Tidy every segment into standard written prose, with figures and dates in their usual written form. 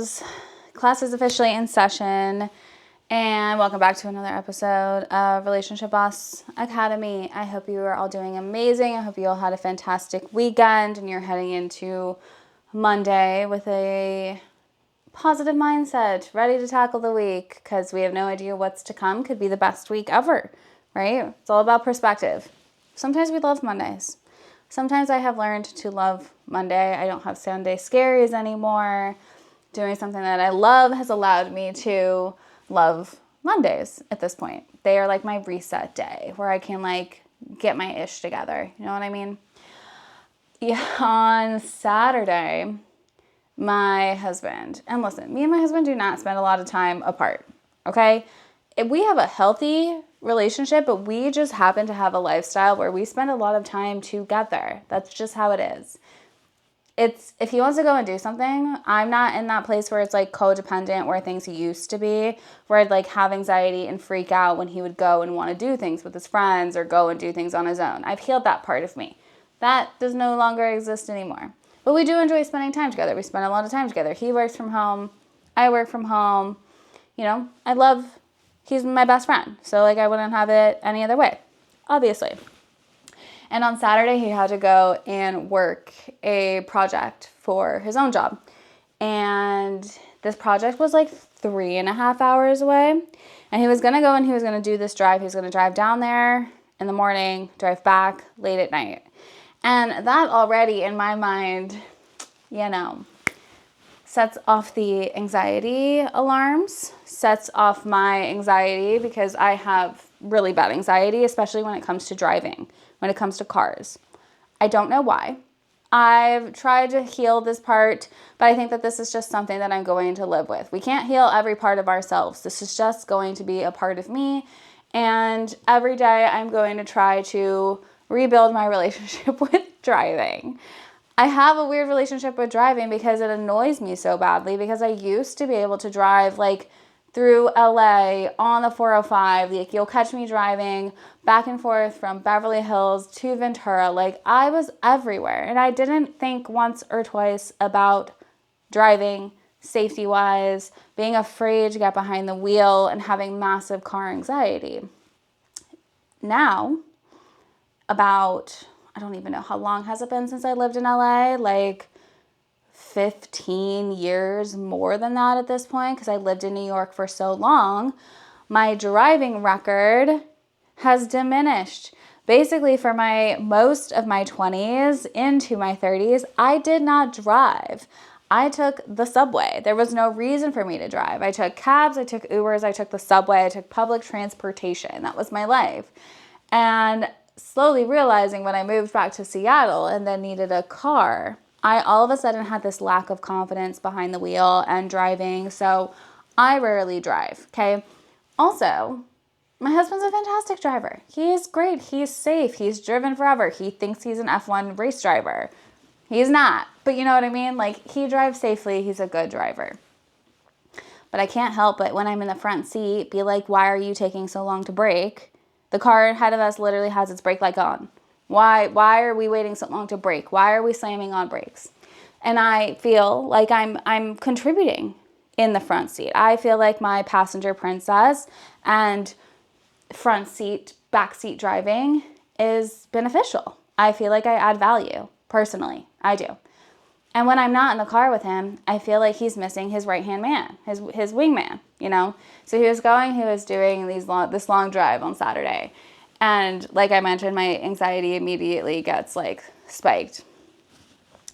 loves. Class is officially in session, and welcome back to another episode of Relationship Boss Academy. I hope you are all doing amazing. I hope you all had a fantastic weekend, and you're heading into Monday with a positive mindset, ready to tackle the week, because we have no idea what's to come. Could be the best week ever, right? It's all about perspective. Sometimes we love Mondays. Sometimes I have learned to love Monday. I don't have Sunday scaries anymore. Doing something that I love has allowed me to love Mondays at this point. They are like my reset day where I can like get my ish together. You know what I mean? Yeah, on Saturday, my husband, and listen, me and my husband do not spend a lot of time apart, okay? We have a healthy relationship, but we just happen to have a lifestyle where we spend a lot of time together. That's just how it is. If he wants to go and do something, I'm not in that place where it's like codependent where things used to be, where I'd like have anxiety and freak out when he would go and want to do things with his friends or go and do things on his own. I've healed that part of me. That does no longer exist anymore. But we do enjoy spending time together. We spend a lot of time together. He works from home. I work from home. You know, he's my best friend. So like I wouldn't have it any other way, obviously. And on Saturday, he had to go and work a project for his own job. And this project was like 3.5 hours away. And he was going to go and he was going to do this drive. He was going to drive down there in the morning, drive back late at night. And that already in my mind, you know, sets off the anxiety alarms, sets off my anxiety because I have really bad anxiety, especially when it comes to driving, when it comes to cars. I don't know why. I've tried to heal this part, but I think that this is just something that I'm going to live with. We can't heal every part of ourselves. This is just going to be a part of me. And every day I'm going to try to rebuild my relationship with driving. I have a weird relationship with driving because it annoys me so badly because I used to be able to drive like through LA on the 405. Like you'll catch me driving back and forth from Beverly Hills to Ventura. Like I was everywhere and I didn't think once or twice about driving safety-wise, being afraid to get behind the wheel and having massive car anxiety. Now, I don't even know how long has it been since I lived in LA, like 15 years, more than that at this point, because I lived in New York for so long, my driving record has diminished. Basically, for most of my 20s into my 30s, I did not drive. I took the subway. There was no reason for me to drive. I took cabs, I took Ubers, I took the subway, I took public transportation. That was my life. And slowly realizing when I moved back to Seattle and then needed a car, I all of a sudden had this lack of confidence behind the wheel and driving, so I rarely drive, okay? Also, my husband's a fantastic driver. He's great. He's safe. He's driven forever. He thinks he's an F1 race driver. He's not, but you know what I mean? Like, he drives safely. He's a good driver. But I can't help but when I'm in the front seat, be like, why are you taking so long to brake? The car ahead of us literally has its brake light on. Why are we waiting so long to brake? Why are we slamming on brakes? And I feel like I'm contributing in the front seat. I feel like my passenger princess and front seat, back seat driving is beneficial. I feel like I add value, personally. I do. And when I'm not in the car with him, I feel like he's missing his right-hand man, his wingman, you know? So he was doing this long drive on Saturday. And like I mentioned, my anxiety immediately gets like spiked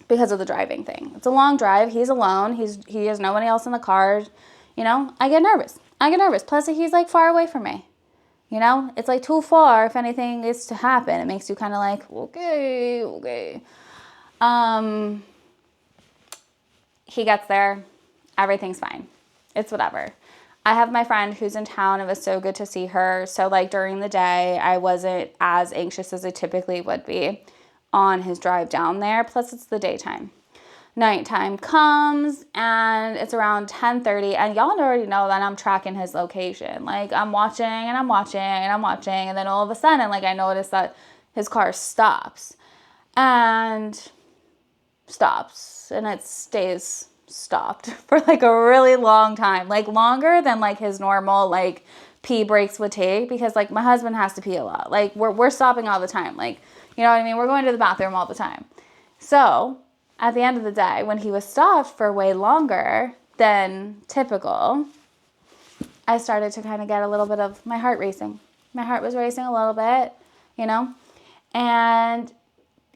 because of the driving thing. It's a long drive. He's alone. He has nobody else in the car. You know, I get nervous. Plus he's like far away from me. You know, it's like too far if anything is to happen. It makes you kind of like, okay. He gets there, everything's fine. It's whatever. I have my friend who's in town. It was so good to see her. So like during the day, I wasn't as anxious as I typically would be on his drive down there. Plus it's the daytime. Nighttime comes and it's around 10:30 and y'all already know that I'm tracking his location. Like I'm watching and then all of a sudden like I notice that his car stops and it stays stopped for like a really long time, like longer than like his normal like pee breaks would take, because like my husband has to pee a lot. Like we're stopping all the time. Like, you know what I mean? We're going to the bathroom all the time. So at the end of the day, when he was stopped for way longer than typical, I started to kind of get a little bit of my heart racing. My heart was racing a little bit, you know, and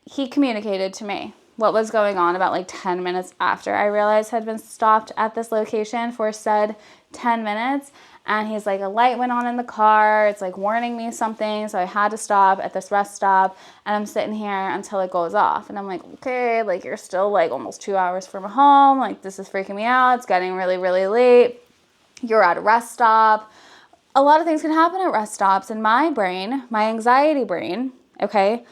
he communicated to me what was going on about like 10 minutes after I realized I had been stopped at this location for said 10 minutes. And he's like, a light went on in the car. It's like warning me something. So I had to stop at this rest stop. And I'm sitting here until it goes off. And I'm like, okay, like you're still like almost 2 hours from home. Like this is freaking me out. It's getting really, really late. You're at a rest stop. A lot of things can happen at rest stops. And my brain, my anxiety brain, okay,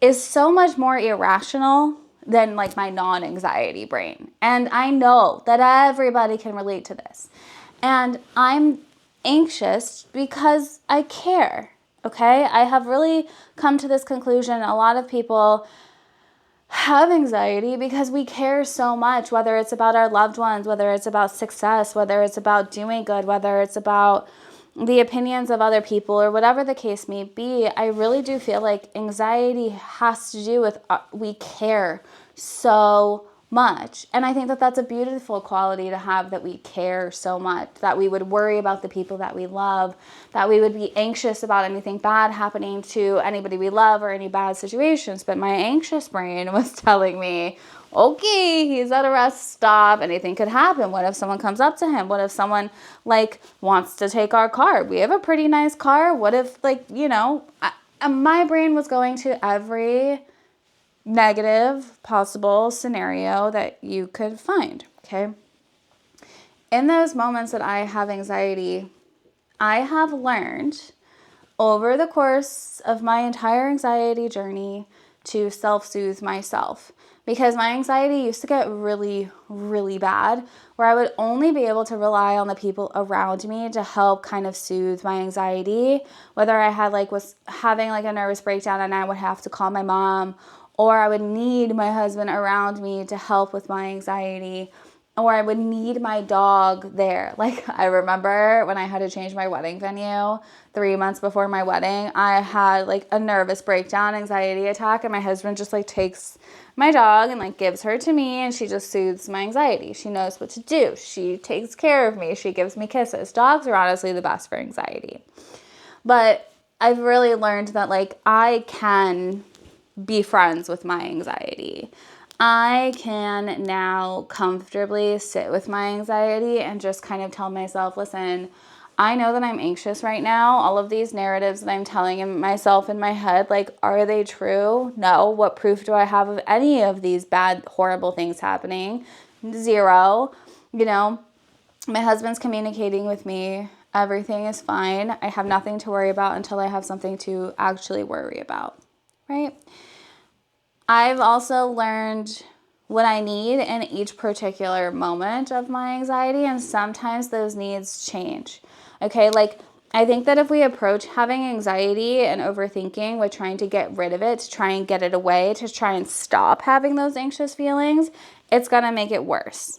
is so much more irrational than like my non-anxiety brain. And I know that everybody can relate to this. And I'm anxious because I care, okay? I have really come to this conclusion. A lot of people have anxiety because we care so much, whether it's about our loved ones, whether it's about success, whether it's about doing good, whether it's about the opinions of other people, or whatever the case may be. I really do feel like anxiety has to do with we care so much. And I think that that's a beautiful quality to have, that we care so much, that we would worry about the people that we love, that we would be anxious about anything bad happening to anybody we love or any bad situations. But my anxious brain was telling me, okay, he's at a rest stop. Anything could happen. What if someone comes up to him? What if someone like wants to take our car? We have a pretty nice car. What if, like, you know, my brain was going to every negative possible scenario that you could find, okay? In those moments that I have anxiety, I have learned over the course of my entire anxiety journey to self-soothe myself, because my anxiety used to get really, really bad, where I would only be able to rely on the people around me to help kind of soothe my anxiety. Whether I had was having like a nervous breakdown and I would have to call my mom, or I would need my husband around me to help with my anxiety, or I would need my dog there. Like, I remember when I had to change my wedding venue 3 months before my wedding, I had like a nervous breakdown, anxiety attack, and my husband just like takes my dog and like gives her to me, and she just soothes my anxiety. She knows what to do. She takes care of me. She gives me kisses. Dogs are honestly the best for anxiety. But I've really learned that like I can be friends with my anxiety. I can now comfortably sit with my anxiety and just kind of tell myself, listen, I know that I'm anxious right now. All of these narratives that I'm telling myself in my head, like, are they true? No. What proof do I have of any of these bad, horrible things happening? Zero. You know, my husband's communicating with me. Everything is fine. I have nothing to worry about until I have something to actually worry about, right? I've also learned what I need in each particular moment of my anxiety, and sometimes those needs change. Okay, like I think that if we approach having anxiety and overthinking with trying to get rid of it, to try and get it away, to try and stop having those anxious feelings, it's gonna make it worse.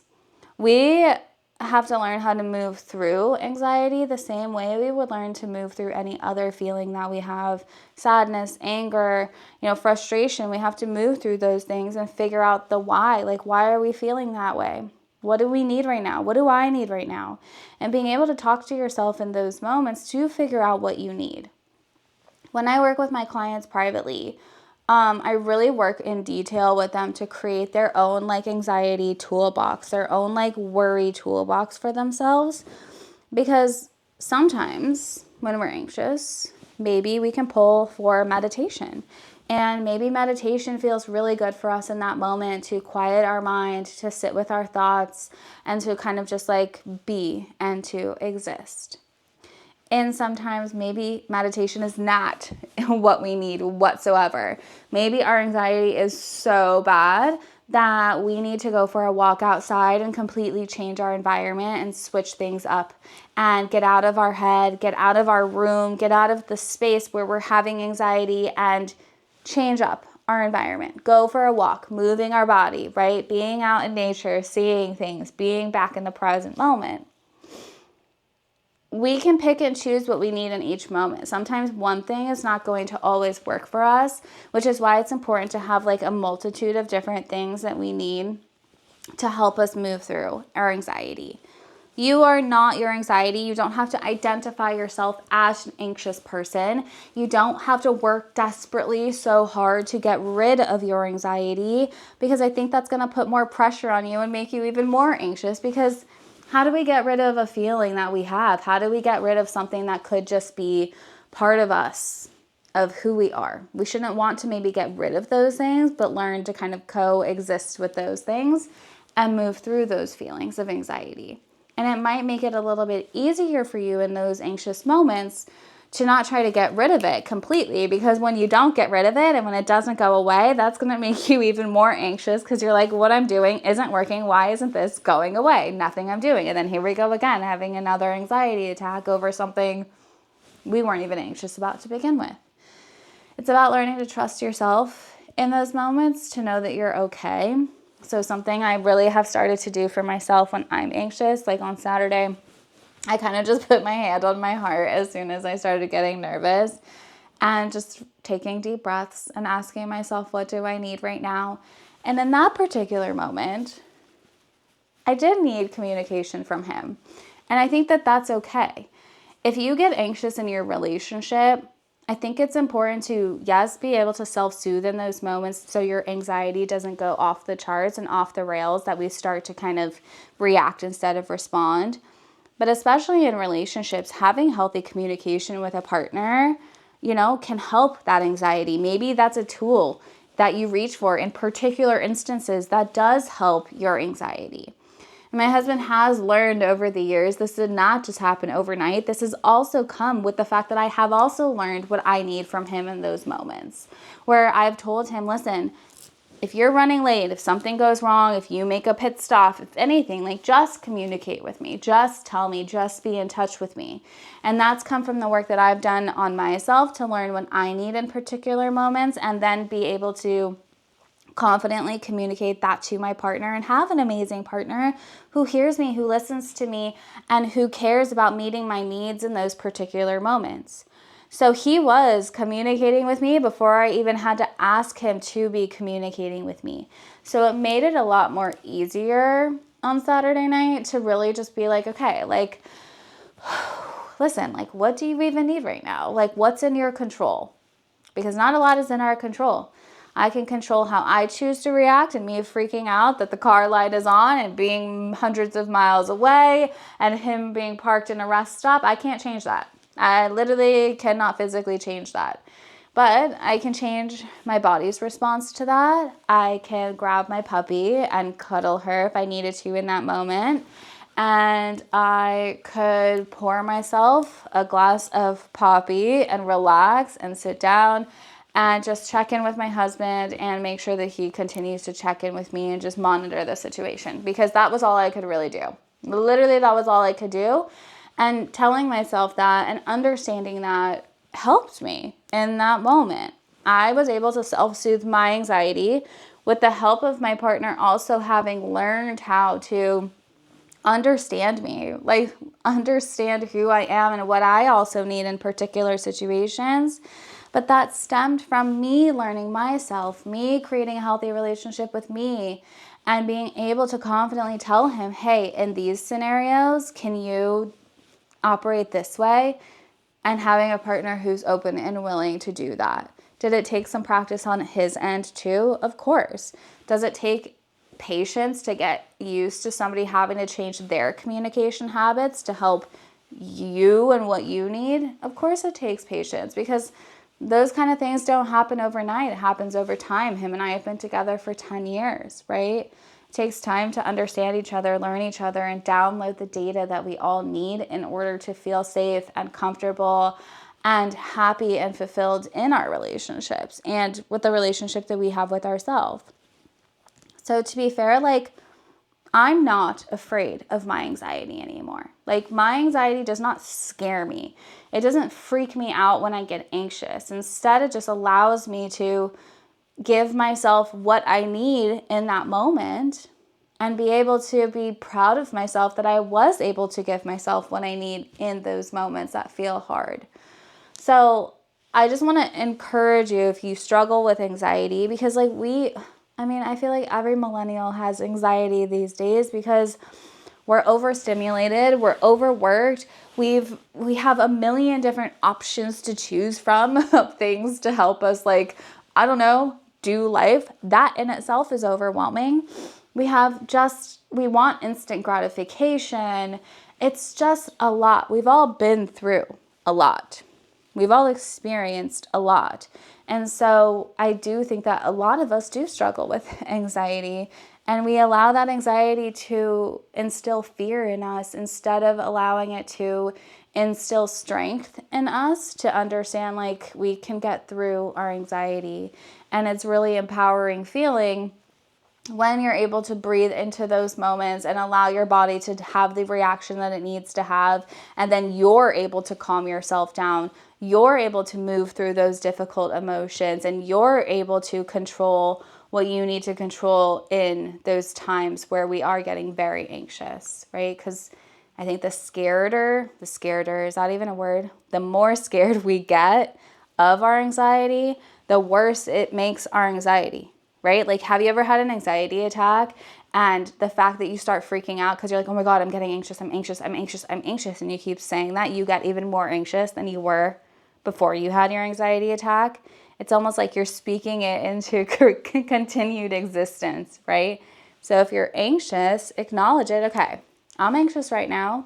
We have to learn how to move through anxiety the same way we would learn to move through any other feeling that we have. Sadness, anger, frustration. We have to move through those things and figure out the why. Like, why are we feeling that way? What do we need right now? What do I need right now? And being able to talk to yourself in those moments to figure out what you need. When I work with my clients privately, I really work in detail with them to create their own anxiety toolbox, their own worry toolbox for themselves. Because sometimes when we're anxious, maybe we can pull for meditation. And maybe meditation feels really good for us in that moment, to quiet our mind, to sit with our thoughts, and to kind of just be and to exist. And sometimes maybe meditation is not what we need whatsoever. Maybe our anxiety is so bad that we need to go for a walk outside and completely change our environment and switch things up and get out of our head, get out of our room, get out of the space where we're having anxiety and change up our environment, go for a walk, moving our body, right? Being out in nature, seeing things, being back in the present moment. We can pick and choose what we need in each moment. Sometimes one thing is not going to always work for us, which is why it's important to have like a multitude of different things that we need to help us move through our anxiety. You are not your anxiety. You don't have to identify yourself as an anxious person. You don't have to work desperately so hard to get rid of your anxiety, because I think that's going to put more pressure on you and make you even more anxious. Because how do we get rid of a feeling that we have? How do we get rid of something that could just be part of us, of who we are? We shouldn't want to maybe get rid of those things, but learn to kind of coexist with those things and move through those feelings of anxiety. And it might make it a little bit easier for you in those anxious moments to not try to get rid of it completely, because when you don't get rid of it and when it doesn't go away, that's going to make you even more anxious, because you're like, what I'm doing isn't working. Why isn't this going away? Nothing I'm doing. And then here we go again, having another anxiety attack over something we weren't even anxious about to begin with. It's about learning to trust yourself in those moments, to know that you're okay. So something I really have started to do for myself when I'm anxious, like on Saturday, I kind of just put my hand on my heart as soon as I started getting nervous, and just taking deep breaths and asking myself, what do I need right now? And in that particular moment, I did need communication from him. And I think that that's okay. If you get anxious in your relationship, I think it's important to, yes, be able to self-soothe in those moments so your anxiety doesn't go off the charts and off the rails, that we start to kind of react instead of respond. But especially in relationships, having healthy communication with a partner, can help that anxiety. Maybe that's a tool that you reach for in particular instances that does help your anxiety. My husband has learned over the years, this did not just happen overnight. This has also come with the fact that I have also learned what I need from him in those moments, where I've told him, listen, if you're running late, if something goes wrong, if you make a pit stop, if anything, like, just communicate with me, just tell me, just be in touch with me. And that's come from the work that I've done on myself to learn what I need in particular moments, and then be able to confidently communicate that to my partner, and have an amazing partner who hears me, who listens to me, and who cares about meeting my needs in those particular moments. So he was communicating with me before I even had to ask him to be communicating with me. So it made it a lot more easier on Saturday night to really just be like, okay, like, listen, like, what do you even need right now? Like, what's in your control? Because not a lot is in our control. I can control how I choose to react, and me freaking out that the car light is on and being hundreds of miles away, and him being parked in a rest stop. I can't change that. I literally cannot physically change that. But I can change my body's response to that. I can grab my puppy and cuddle her if I needed to in that moment. And I could pour myself a glass of poppy and relax and sit down and just check in with my husband and make sure that he continues to check in with me and just monitor the situation, because that was all I could really do. Literally, that was all I could do. And telling myself that and understanding that helped me in that moment. I was able to self-soothe my anxiety with the help of my partner also having learned how to understand me, like understand who I am and what I also need in particular situations. But that stemmed from me learning myself, me creating a healthy relationship with me, and being able to confidently tell him, hey, in these scenarios, can you operate this way? And having a partner who's open and willing to do that. Did it take some practice on his end too? Of course. Does it take patience to get used to somebody having to change their communication habits to help you and what you need? Of course it takes patience, because those kind of things don't happen overnight. It happens over time. Him and I have been together for 10 years, right? It takes time to understand each other, learn each other, and download the data that we all need in order to feel safe and comfortable and happy and fulfilled in our relationships and with the relationship that we have with ourselves. So to be fair, like, I'm not afraid of my anxiety anymore. Like, my anxiety does not scare me. It doesn't freak me out when I get anxious. Instead, it just allows me to give myself what I need in that moment and be able to be proud of myself that I was able to give myself what I need in those moments that feel hard. So I just want to encourage you if you struggle with anxiety, because I feel like every millennial has anxiety these days because we're overstimulated, we're overworked, we have a million different options to choose from of things to help us, do life. That in itself is overwhelming. We want instant gratification. It's just a lot. We've all been through a lot. We've all experienced a lot. And so I do think that a lot of us do struggle with anxiety, and we allow that anxiety to instill fear in us instead of allowing it to instill strength in us to understand we can get through our anxiety. And it's really empowering feeling when you're able to breathe into those moments and allow your body to have the reaction that it needs to have, and then you're able to calm yourself down. You're able to move through those difficult emotions, and you're able to control what you need to control in those times where we are getting very anxious, right? Because I think the scareder, is that even a word? The more scared we get of our anxiety, the worse it makes our anxiety, right? Have you ever had an anxiety attack and the fact that you start freaking out because you're like, oh my God, I'm getting anxious, I'm anxious, and you keep saying that, you get even more anxious than you were before you had your anxiety attack? It's almost like you're speaking it into continued existence, right? So if you're anxious, acknowledge it. Okay, I'm anxious right now.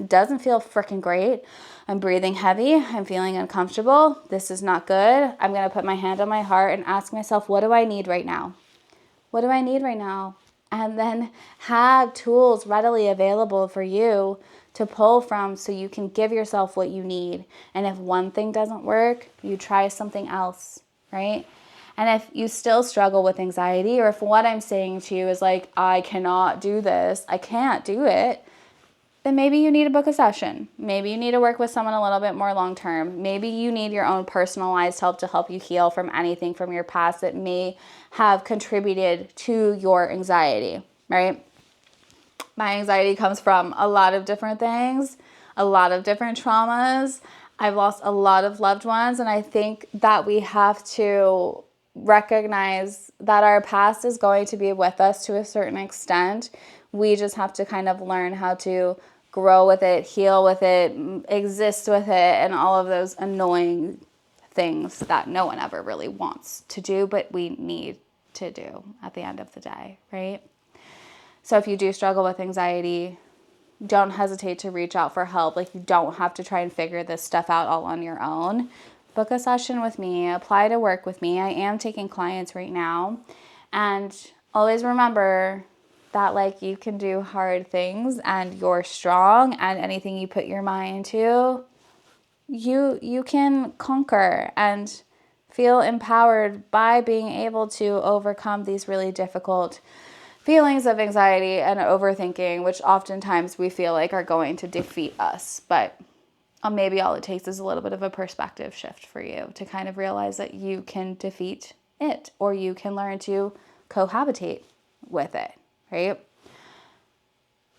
Doesn't feel freaking great. I'm breathing heavy. I'm feeling uncomfortable. This is not good. I'm going to put my hand on my heart and ask myself, what do I need right now? What do I need right now? And then have tools readily available for you to pull from so you can give yourself what you need. And if one thing doesn't work, you try something else, right? And if you still struggle with anxiety, or if what I'm saying to you is I cannot do this, I can't do it, then maybe you need to book a session. Maybe you need to work with someone a little bit more long-term. Maybe you need your own personalized help to help you heal from anything from your past that may have contributed to your anxiety, right? My anxiety comes from a lot of different things, a lot of different traumas. I've lost a lot of loved ones, and I think that we have to recognize that our past is going to be with us to a certain extent. We just have to kind of learn how to grow with it, heal with it, exist with it, and all of those annoying things that no one ever really wants to do, but we need to do at the end of the day, right? So if you do struggle with anxiety, don't hesitate to reach out for help. You don't have to try and figure this stuff out all on your own. Book a session with me, apply to work with me. I am taking clients right now. And always remember that you can do hard things, and you're strong, and anything you put your mind to, you can conquer and feel empowered by being able to overcome these really difficult feelings of anxiety and overthinking, which oftentimes we feel like are going to defeat us. But maybe all it takes is a little bit of a perspective shift for you to kind of realize that you can defeat it, or you can learn to cohabitate with it, right?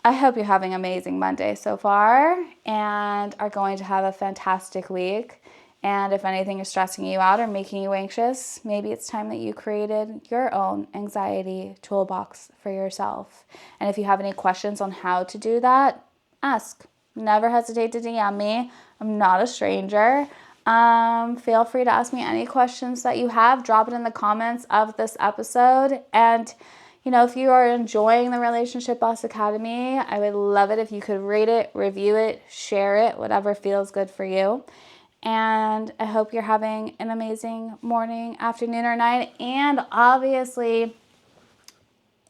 I hope you're having an amazing Monday so far and are going to have a fantastic week. And if anything is stressing you out or making you anxious, maybe it's time that you created your own anxiety toolbox for yourself. And if you have any questions on how to do that, ask. Never hesitate to DM me. I'm not a stranger. Feel free to ask me any questions that you have. Drop it in the comments of this episode. And if you are enjoying the Relationship Boss Academy, I would love it if you could rate it, review it, share it, whatever feels good for you. And I hope you're having an amazing morning, afternoon, or night. And obviously,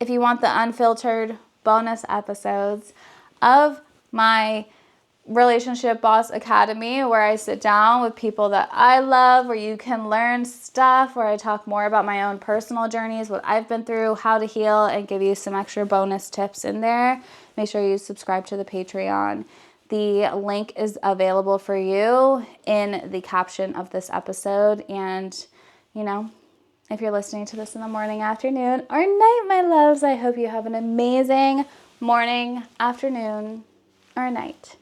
if you want the unfiltered bonus episodes of my Relationship Boss Academy, where I sit down with people that I love, where you can learn stuff, where I talk more about my own personal journeys, what I've been through, how to heal, and give you some extra bonus tips in there, make sure you subscribe to the Patreon. The link is available for you in the caption of this episode. And, if you're listening to this in the morning, afternoon, or night, my loves, I hope you have an amazing morning, afternoon, or night.